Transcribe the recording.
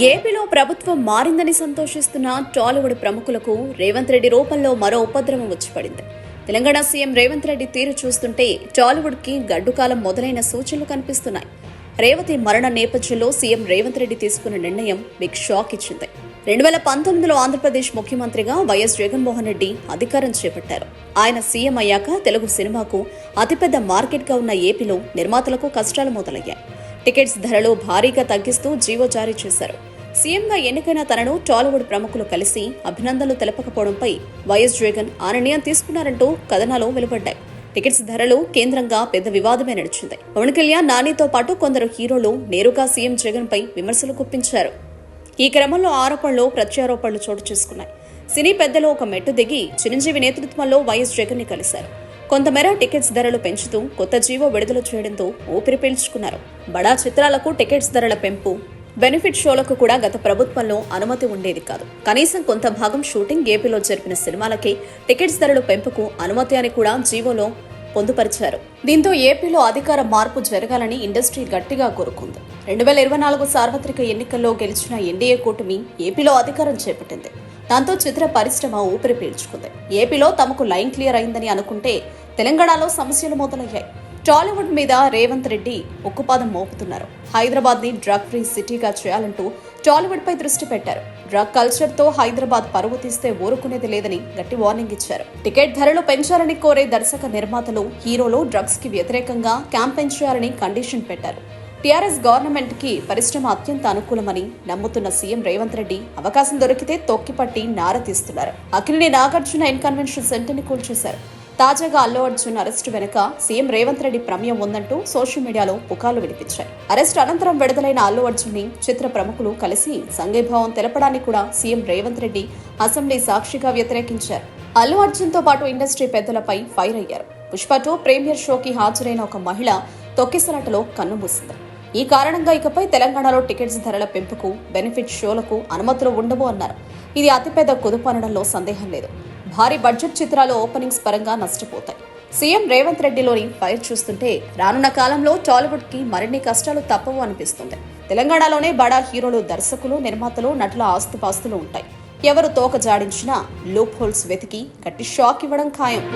ఏపీలో ప్రభుత్వం మారిందని సంతోషిస్తున్న టాలీవుడ్ ప్రముఖులకు రేవంత్ రెడ్డి రూపంలో మరో ఉపద్రవం వచ్చిపడింది. తెలంగాణ సీఎం రేవంత్ రెడ్డి తీరు చూస్తుంటే టాలీవుడ్కి గడ్డుకాలం మొదలైన సూచనలు కనిపిస్తున్నాయి. రేవతి మరణ నేపథ్యంలో సీఎం రేవంత్ రెడ్డి తీసుకున్న నిర్ణయం బిగ్ షాక్ ఇచ్చింది. 2019లో ఆంధ్రప్రదేశ్ ముఖ్యమంత్రిగా వైఎస్ జగన్మోహన్ రెడ్డి అధికారం చేపట్టారు. ఆయన సీఎం అయ్యాక తెలుగు సినిమాకు అతిపెద్ద మార్కెట్గా ఉన్న ఏపీలో నిర్మాతలకు కష్టాలు మొదలయ్యాయి. టికెట్స్ ధరలు భారీగా తగ్గిస్తూ జీవో జారీ చేశారు. సీఎంగా ఎన్నికైన తనను టాలీవుడ్ ప్రముఖులు కలిసి అభినందనలు తెలపకపోవడంపై వైఎస్ జగన్ ఆ నిర్ణయం తీసుకున్నారంటూ కథనాలు వెలువడ్డాయి. టికెట్స్ ధరలు కేంద్రంగా పెద్ద వివాదమే నడిచింది. పవన్ కళ్యాణ్, నానితో పాటు కొందరు హీరోలు నేరుగా సీఎం జగన్ పై విమర్శలు గుప్పించారు. ఈ క్రమంలో ఆరోపణలు ప్రత్యారోపణలు చోటు చేసుకున్నాయి. సినీ పెద్దలు ఒక మెట్టు దిగి చిరంజీవి నేతృత్వంలో వైఎస్ జగన్ ని కలిశారు. కొంతమేర టికెట్స్ ధరలు పెంచుతూ కొత్త జీవో విడుదల చేయడంతో ఊపిరి పీల్చుకున్నారు. బడా చిత్రాలకు టికెట్స్ ధరల పెంపు, బెనిఫిట్ షోలకు కూడా గత ప్రభుత్వంలో అనుమతి ఉండేది కాదు. కనీసం కొంత భాగం షూటింగ్ ఏపీలో జరిపిన సినిమాలకే టికెట్స్ ధరలు పెంపుకు అనుమతి అని కూడా జీవోలో పొందుపరిచారు. దీంతో ఏపీలో అధికార మార్పు జరగాలని ఇండస్ట్రీ గట్టిగా కోరుకుంది. 2024 సార్వత్రిక ఎన్నికల్లో గెలిచిన ఎన్డీఏ కూటమి ఏపీలో అధికారం చేపట్టింది. దాంతో చిత్ర పరిశ్రమ ఊపిరి పీల్చుకుంది. ఏపీలో తమకు లైన్ క్లియర్ అయిందని అనుకుంటే తెలంగాణలో సమస్యలు మొదలయ్యాయి. టాలీవుడ్ మీద రేవంత్ రెడ్డి ఉక్కుపాదం మోపుతున్నారు. హైదరాబాద్ ని డ్రగ్ ఫ్రీ సిటీగా చేయాలంటూ టాలీవుడ్ పై దృష్టి పెట్టారు. డ్రగ్ కల్చర్ తో హైదరాబాద్ పరువు తీస్తే ఊరుకునేది లేదని గట్టి వార్నింగ్ ఇచ్చారు. టికెట్ ధరలు పెంచాలని కోరే దర్శక నిర్మాతలు, హీరోలు డ్రగ్స్ కి వ్యతిరేకంగా క్యాంపెయిన్ చేయాలని కండిషన్ పెట్టారు. టీఆర్ఎస్ గవర్నమెంట్ కి పరిశ్రమ అత్యంత అనుకూలమని నమ్ముతున్న సీఎం రేవంత్ రెడ్డి అవకాశం దొరికితే తొక్కిపట్టి నార తీస్తున్నారు. అఖిలిని నాగార్జున కన్వెన్షన్ సెంటర్ ని కూల్చేశారు. తాజాగా అల్లు అర్జున్ అరెస్టు వెనుక సీఎం రేవంత్ రెడ్డి ప్రమేయం ఉందంటూ సోషల్ మీడియాలో పుకార్లు వినిపించాయి. అరెస్టు అనంతరం విడుదలైన అల్లు అర్జున్ ని చిత్ర ప్రముఖులు కలిసి సంఘీభావం తెలపడానికి కూడా సీఎం రేవంత్ రెడ్డి అసెంబ్లీ సాక్షిగా వ్యతిరేకించారు. అల్లు అర్జున్ తో పాటు ఇండస్ట్రీ పెద్దలపై ఫైర్ అయ్యారు. పుష్ప 2 ప్రీమియర్ షోకి హాజరైన ఒక మహిళ తొక్కిసలాటలో కన్నుమూసింది. ఈ కారణంగా ఇకపై తెలంగాణలో టికెట్స్ ధరల పెంపుకు, బెనిఫిట్ షోలకు అనుమతులు ఉండవు అన్నారు. ఇది అతిపెద్ద కుదుపు అనడంలో సందేహం లేదు. భారీ బడ్జెట్ చిత్రాలు ఓపెనింగ్స్ పరంగా నష్టపోతాయి. సీఎం రేవంత్ రెడ్డిలోని ఫైర్ చూస్తుంటే రానున్న కాలంలో టాలీవుడ్ కి మరిన్ని కష్టాలు తప్పవు అనిపిస్తుంది. తెలంగాణలోనే బడా హీరోలు, దర్శకులు, నిర్మాతలు, నటుల ఆస్తుపాస్తులు ఉంటాయి. ఎవరు తోక జాడించినా లూప్ హోల్స్ వెతికి గట్టి షాక్ ఇవ్వడం ఖాయం.